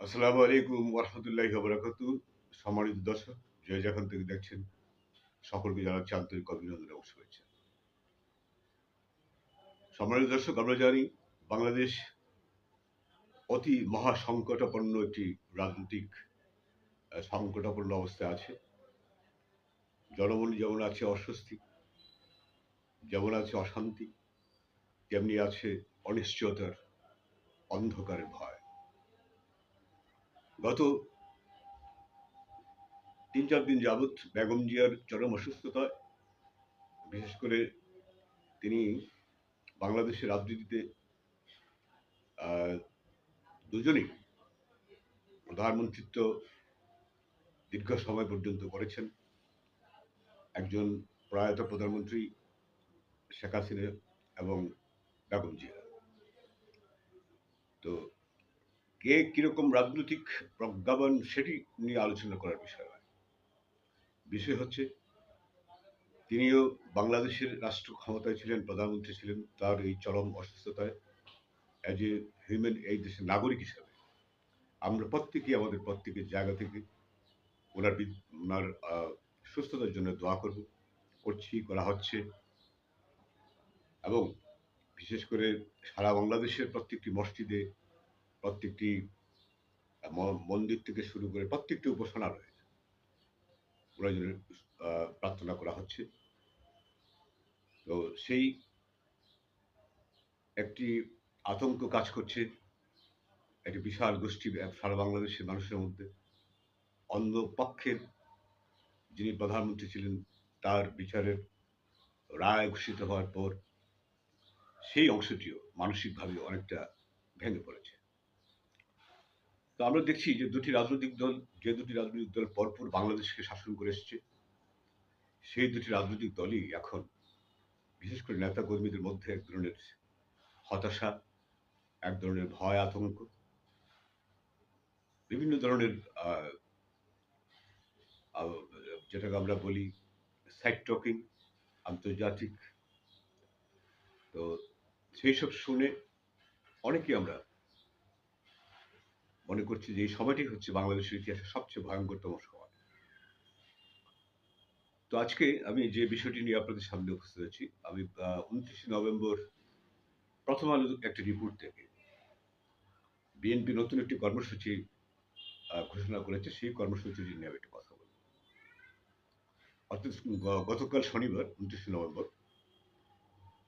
আসসালামু আলাইকুম ওরহমতুল্লাহি ওয়াবারাকাতুহু। সম্মানিত দর্শক, যে যেখান থেকে দেখছেন সকলকে জানাচ্ছি আন্তরিক অভিনন্দন এবং শুভেচ্ছা। সম্মানিত দর্শক, আমরা জানি বাংলাদেশ অতি মহা সংকটাপন্ন একটি রাজনৈতিক সংকটাপন্ন অবস্থায় আছে। জনমনে যেমন আছে অস্বস্তি, যেমন আছে অশান্তি, তেমনি আছে অনিশ্চয়তার অন্ধকারের ভয়। গত ৩-৪ দিন যাবৎ বেগম জিয়ার চরম অসুস্থতায়, বিশেষ করে তিনি বাংলাদেশের রাজনীতিতে দুজনেই প্রধানমন্ত্রিত্ব দীর্ঘ সময় পর্যন্ত করেছেন। একজন প্রয়াত প্রধানমন্ত্রী শেখ হাসিনা এবং বেগম জিয়া। তো কে কিরকম রাজনৈতিক প্রজ্ঞাপন সেটি নিয়ে আলোচনা করার বিষয় নয়। বিষয় হচ্ছে তিনিও বাংলাদেশের রাষ্ট্র ক্ষমতায় ছিলেন, প্রধানমন্ত্রী ছিলেন। তার এই চরম অসুস্থতায় অ্যাজ এ হিউম্যান, এই দেশের নাগরিক হিসাবে আমরা প্রত্যেকেই আমাদের প্রত্যেকের জায়গা থেকে ওনার সুস্থতার জন্য দোয়া করা হচ্ছে। এবং বিশেষ করে সারা বাংলাদেশের প্রত্যেকটি মসজিদে, প্রত্যেকটি মন্দির থেকে শুরু করে প্রত্যেকটি উপাসনালয়ে ওনার জন্য প্রার্থনা করা হচ্ছে। তো সেই একটি আতঙ্ক কাজ করছে একটি বিশাল গোষ্ঠী সারা বাংলাদেশের মানুষের মধ্যে। অন্য পক্ষের যিনি প্রধানমন্ত্রী ছিলেন, তার বিচারের রায় ঘোষিত হওয়ার পর সেই অংশটিও মানসিকভাবে অনেকটা ভেঙে পড়েছে। তো আমরা দেখছি যে দুটি রাজনৈতিক দল পরপর বাংলাদেশকে শাসন করে এসছে, সেই দুটি রাজনৈতিক দলই এখন বিশেষ করে নেতা কর্মীদের মধ্যে এক ধরনের হতাশা, এক ধরনের ভয় আতঙ্ক, বিভিন্ন ধরনের আহ, আহ, যেটাকে আমরা বলি সাইড টকিং, আন্তর্জাতিক। তো সেই সব শুনে অনেকেই আমরা মনে করছি যে এই সময়টি হচ্ছে বাংলাদেশের ইতিহাসে সবচেয়ে ভয়ঙ্করতম সময়। তো আজকে আমি যে বিষয়টি নিয়ে আপনাদের সামনে উপস্থিত আছি, আমি 29 নভেম্বর প্রথম আলো একটা রিপোর্ট থেকে বিএনপি নতুন একটি কর্মসূচি ঘোষণা করেছে, সেই কর্মসূচিটি নিয়ে আমি একটু কথা বলব। অর্থাৎ গতকাল শনিবার 29 নভেম্বর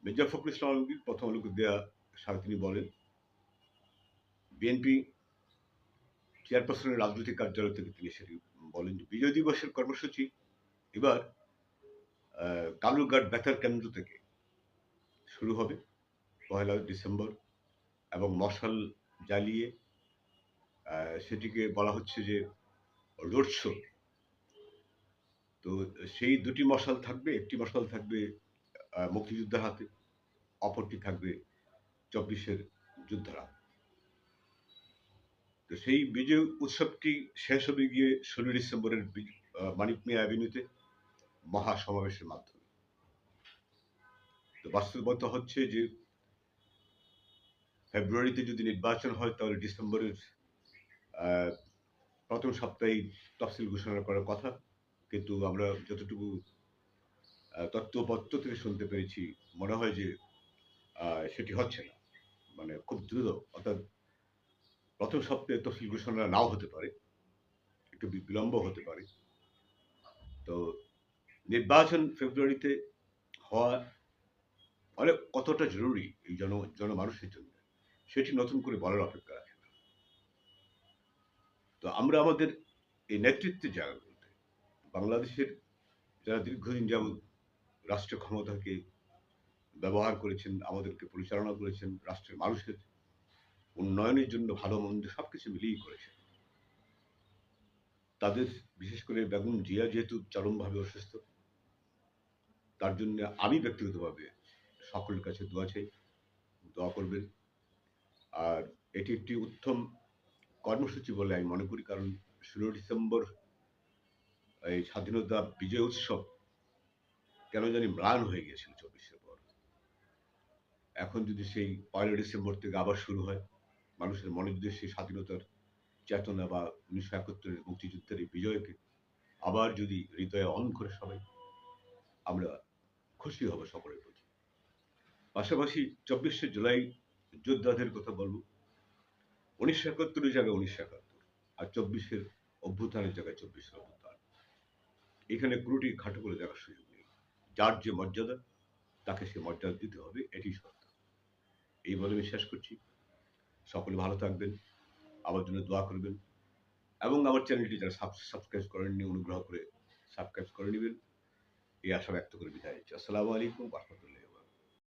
মির্জা ফখরুল ইসলাম আলমগীর প্রথম আলোকে দেয়া সাথে তিনি বলেন, বিএনপি চেয়ারপারসনের রাজনৈতিক কার্যালয় থেকে তিনি সেটি বলেন যে বিজয় দিবসের কর্মসূচি এবার কালুরঘাট বেতার কেন্দ্র থেকে শুরু হবে 1 ডিসেম্বর, এবং মশাল জ্বালিয়ে সেটিকে বলা হচ্ছে যে রোড শো। তো সেই দুটি মশাল থাকবে, একটি মশাল থাকবে মুক্তিযোদ্ধার হাতে, অপরটি থাকবে 24-এর যোদ্ধারা। তো সেই বিজয় উৎসবটি শেষ হবে গিয়ে 16 ডিসেম্বরের মানিক মিয়া অ্যাভিনিউতে মহা সমাবেশের মাধ্যমে। তো বাস্তবতা হচ্ছে যে ফেব্রুয়ারিতে যদি নির্বাচন হয়, তাহলে ডিসেম্বরের আহ, প্রথম সপ্তাহেই তফসিল ঘোষণা করার কথা। কিন্তু আমরা যতটুকু তথ্যপত্র থেকে শুনতে পেরেছি, মনে হয় যে সেটি হচ্ছে না। মানে খুব দ্রুত, অর্থাৎ প্রথম সপ্তাহে তফসিল ঘোষণা নাও হতে পারে, একটু বিলম্ব হতে পারে। তো নির্বাচন ফেব্রুয়ারিতে হওয়া অনেক কতটা জরুরি এই জনমানুষের জন্য, সেটি নতুন করে বলার অপেক্ষা রাখে না। তো আমরা আমাদের এই নেতৃত্বের জায়গাগুলোতে বাংলাদেশের যারা দীর্ঘদিন যাবৎ রাষ্ট্র ক্ষমতাকে ব্যবহার করেছেন, আমাদেরকে পরিচালনা করেছেন, রাষ্ট্রের মানুষের উন্নয়নের জন্য ভালো মন্দ সবকিছু মিলিয়েই করেছেন, তাদের বিশেষ করে বেগম জিয়া যেহেতু চরমভাবে অসুস্থ, তার জন্য আমি ব্যক্তিগতভাবে সকলের কাছে দোয়া করবেন। আর এটি একটি উত্তম কর্মসূচি বলে আমি মনে করি, কারণ 16 ডিসেম্বর এই স্বাধীনতা বিজয় উৎসব কেন জানি ম্লান হয়ে গিয়েছিল 24-এর পর। এখন যদি সেই 1 ডিসেম্বর থেকে আবার শুরু হয়, মানুষের মনে যদি সেই স্বাধীনতার চেতনা বা 1971-এর মুক্তিযুদ্ধের এই বিজয়কে আবার যদি হৃদয়ে অন করে সবাই, আমরা খুশি হব সকলের প্রতি। পাশাপাশি 24শে জুলাই যোদ্ধাদের কথা বলব। 1971-এর জায়গায় 1971 আর 24-এর অভ্যুত্থানের জায়গায় 24-এর অভ্যুত্থান। এখানে কোনটি খাটো করে দেখার সুযোগ নেই। যার যে মর্যাদা তাকে সে মর্যাদা দিতে হবে, এটি সত্য। এই বলে আমি শেষ করছি। সকলে ভালো থাকবেন, আমার জন্য দোয়া করবেন এবং আমার চ্যানেলটি যারা সাবস্ক্রাইব করেননি অনুগ্রহ করে সাবস্ক্রাইব করে নেবেন। এই আশা ব্যক্ত করে বিদায় নিচ্ছি। আসসালামু আলাইকুম ওয়া রাহমাতুল্লাহ।